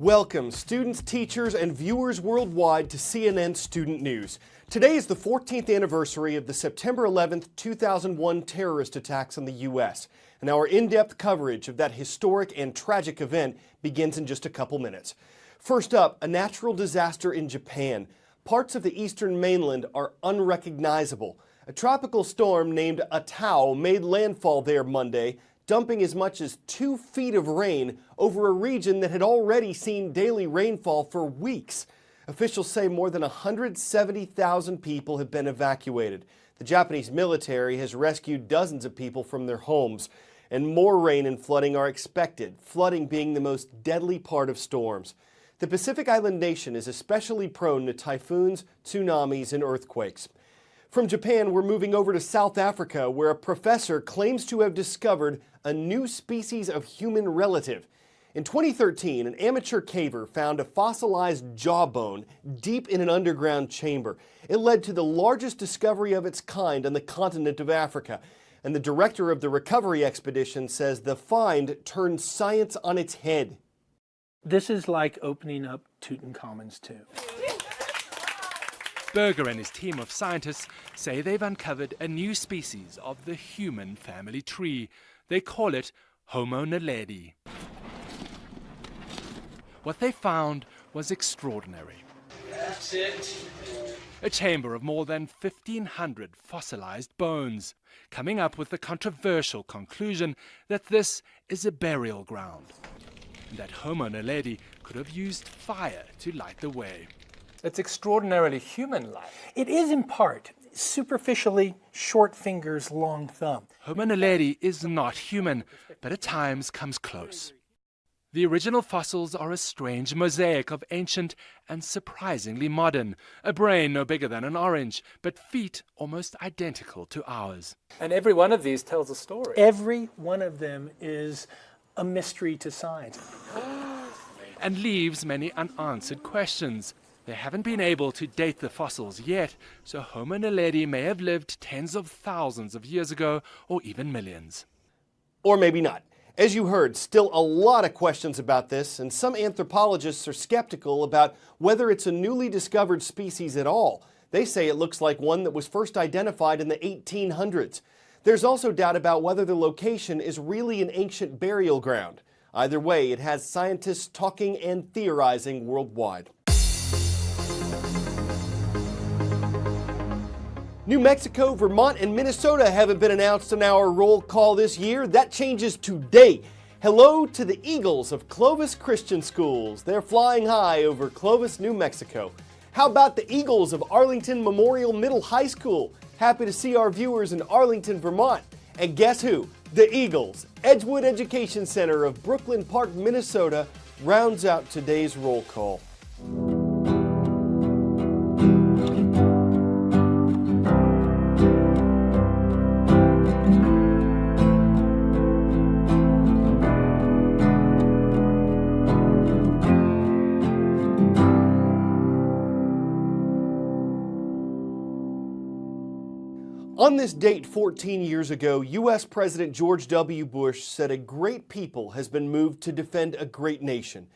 Welcome, students, teachers, and viewers worldwide to CNN Student News. Today is the 14th anniversary of the September 11th, 2001 terrorist attacks on the U.S., and our in-depth coverage of that historic and tragic event begins in just a couple minutes. First up, a natural disaster in Japan. Parts of the eastern mainland are unrecognizable. A tropical storm named Atao made landfall there Monday, dumping as much as 2 feet of rain over a region that had already seen daily rainfall for weeks. Officials say more than 170,000 people have been evacuated. The Japanese military has rescued dozens of people from their homes, and more rain and flooding are expected, flooding being the most deadly part of storms. The Pacific Island nation is especially prone to typhoons, tsunamis, and earthquakes. From Japan, we're moving over to South Africa, where a professor claims to have discovered a new species of human relative. In 2013, an amateur caver found a fossilized jawbone deep in an underground chamber. It led to the largest discovery of its kind on the continent of Africa. And the director of the recovery expedition says the find turned science on its head. This is like opening up Tutankhamun's tomb. Berger and his team of scientists say they've uncovered a new species of the human family tree. They call it Homo naledi. What they found was extraordinary. That's it. A chamber of more than 1,500 fossilized bones, coming up with the controversial conclusion that this is a burial ground, and that Homo naledi could have used fire to light the way. It's extraordinarily human-like. It is in part, superficially, short fingers, long thumb. Homo naledi is not human, but at times comes close. The original fossils are a strange mosaic of ancient and surprisingly modern. A brain no bigger than an orange, but feet almost identical to ours. And every one of these tells a story. Every one of them is a mystery to science. And leaves many unanswered questions. They haven't been able to date the fossils yet, so Homo naledi may have lived tens of thousands of years ago, or even millions. Or maybe not. As you heard, still a lot of questions about this, and some anthropologists are skeptical about whether it's a newly discovered species at all. They say it looks like one that was first identified in the 1800s. There's also doubt about whether the location is really an ancient burial ground. Either way, it has scientists talking and theorizing worldwide. New Mexico, Vermont, and Minnesota haven't been announced in our roll call this year. That changes today. Hello to the Eagles of Clovis Christian Schools. They're flying high over Clovis, New Mexico. How about the Eagles of Arlington Memorial Middle High School? Happy to see our viewers in Arlington, Vermont. And guess who? The Eagles. Edgewood Education Center of Brooklyn Park, Minnesota rounds out today's roll call. On this date 14 years ago, U.S. President George W. Bush said a great people has been moved to defend a great nation.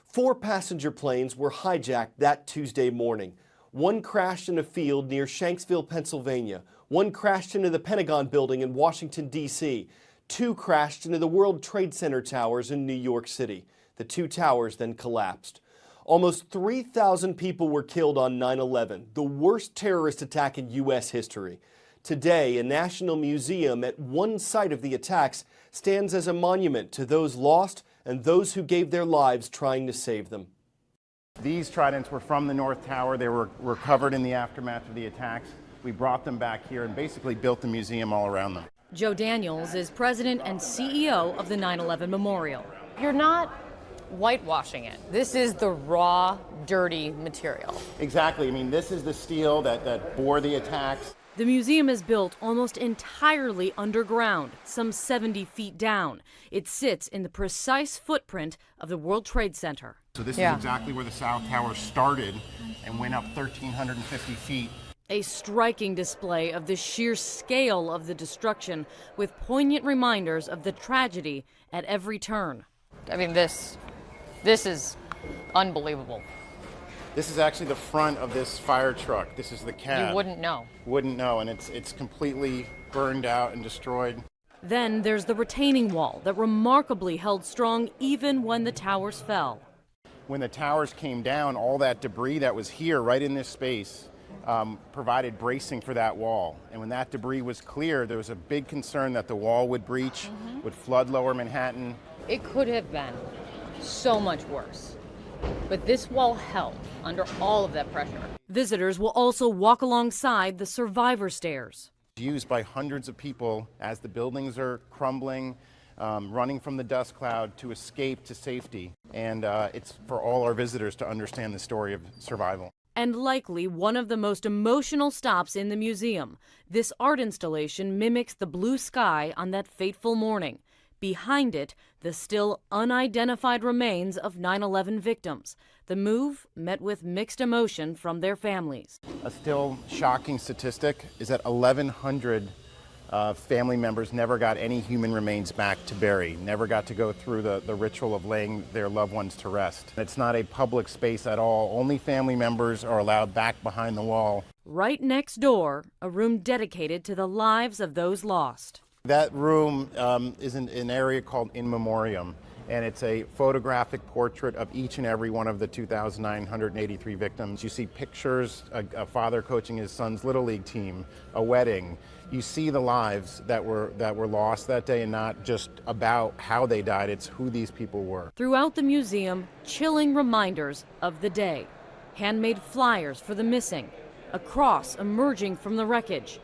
4 passenger planes were hijacked that Tuesday morning. 1 crashed in a field near Shanksville, Pennsylvania. 1 crashed into the Pentagon building in Washington, D.C. 2 crashed into the World Trade Center towers in New York City. The 2 towers then collapsed. Almost 3,000 people were killed on 9/11, the worst terrorist attack in U.S. history. Today, a national museum at one site of the attacks stands as a monument to those lost and those who gave their lives trying to save them. These tridents were from the North Tower. They were recovered in the aftermath of the attacks. We brought them back here and basically built the museum all around them. Joe Daniels is president and CEO of the 9/11 Memorial. You're not whitewashing it. This is the raw, dirty material. Exactly. I mean, this is the steel that bore the attacks. The museum is built almost entirely underground, some 70 feet down. It sits in the precise footprint of the World Trade Center. So this is exactly where the South Tower started and went up 1,350 feet. A striking display of the sheer scale of the destruction, with poignant reminders of the tragedy at every turn. I mean, this is Unbelievable. This is actually the front of this fire truck. This is the cab. You wouldn't know. Wouldn't know, and it's completely burned out and destroyed. Then there's the retaining wall that remarkably held strong even when the towers fell. When the towers came down, all that debris that was here, right in this space, provided bracing for that wall. And when that debris was clear, there was a big concern that the wall would breach, would flood lower Manhattan. It could have been so much worse. But this wall held under all of that pressure. Visitors will also walk alongside the survivor stairs. Used by hundreds of people as the buildings are crumbling, running from the dust cloud to escape to safety. And it's for all our visitors to understand the story of survival. And likely one of the most emotional stops in the museum. This art installation mimics the blue sky on that fateful morning. Behind it, the still unidentified remains of 9/11 victims. The move met with mixed emotion from their families. A still shocking statistic is that 1,100 family members never got any human remains back to bury, never got to go through the ritual of laying their loved ones to rest. It's not a public space at all. Only family members are allowed back behind the wall. Right next door, a room dedicated to the lives of those lost. That room is an area called In Memoriam, and it's a photographic portrait of each and every one of the 2,983 victims. You see pictures, a father coaching his son's Little League team, a wedding. You see the lives that were lost that day, and not just about how they died, it's who these people were. Throughout the museum, chilling reminders of the day. Handmade flyers for the missing, a cross emerging from the wreckage.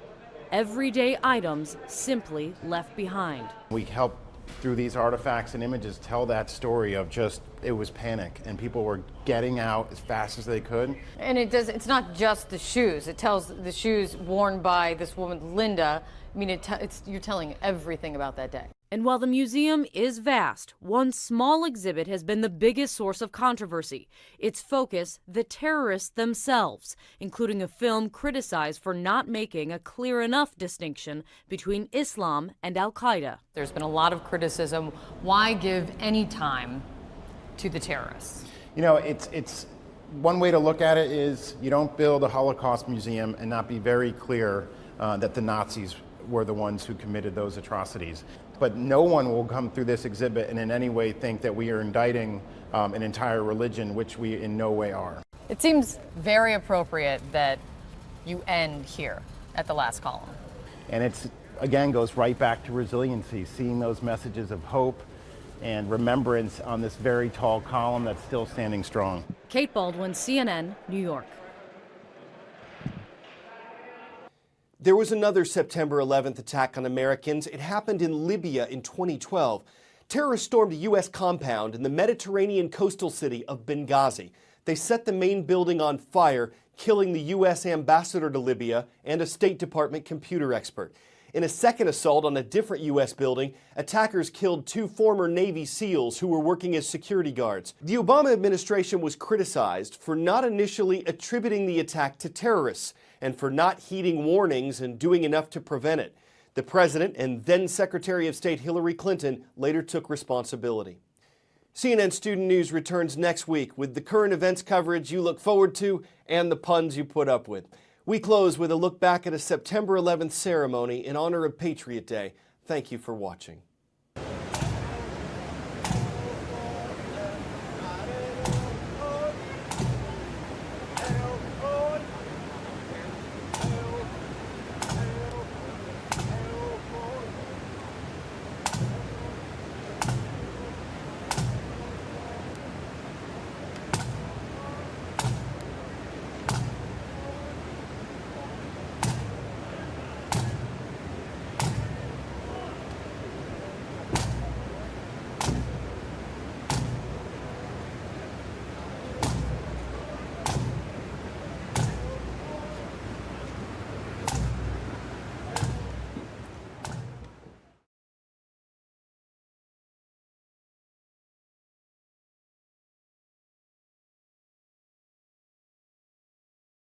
Everyday items simply left behind. We help, through these artifacts and images, tell that story of just, it was panic and people were getting out as fast as they could. And it's not just the shoes. It tells the shoes worn by this woman, Linda. I mean, you're telling everything about that day. And while the museum is vast, one small exhibit has been the biggest source of controversy. Its focus, the terrorists themselves, including a film criticized for not making a clear enough distinction between Islam and Al-Qaeda. There's been a lot of criticism. Why give any time to the terrorists? You know, it's one way to look at it is you don't build a Holocaust museum and not be very clear that the Nazis were the ones who committed those atrocities. But no one will come through this exhibit and in any way think that we are indicting an entire religion, which we in no way are. It seems very appropriate that you end here at the last column. And it's, again, goes right back to resiliency, seeing those messages of hope and remembrance on this very tall column that's still standing strong. Kate Baldwin, CNN, New York. There was another September 11th attack on Americans. It happened in Libya in 2012. Terrorists stormed a U.S. compound in the Mediterranean coastal city of Benghazi. They set the main building on fire, killing the U.S. ambassador to Libya and a State Department computer expert. In a second assault on a different U.S. building, attackers killed 2 former Navy SEALs who were working as security guards. The Obama administration was criticized for not initially attributing the attack to terrorists and for not heeding warnings and doing enough to prevent it. The president and then Secretary of State Hillary Clinton later took responsibility. CNN Student News returns next week with the current events coverage you look forward to and the puns you put up with. We close with a look back at a September 11th ceremony in honor of Patriot Day. Thank you for watching.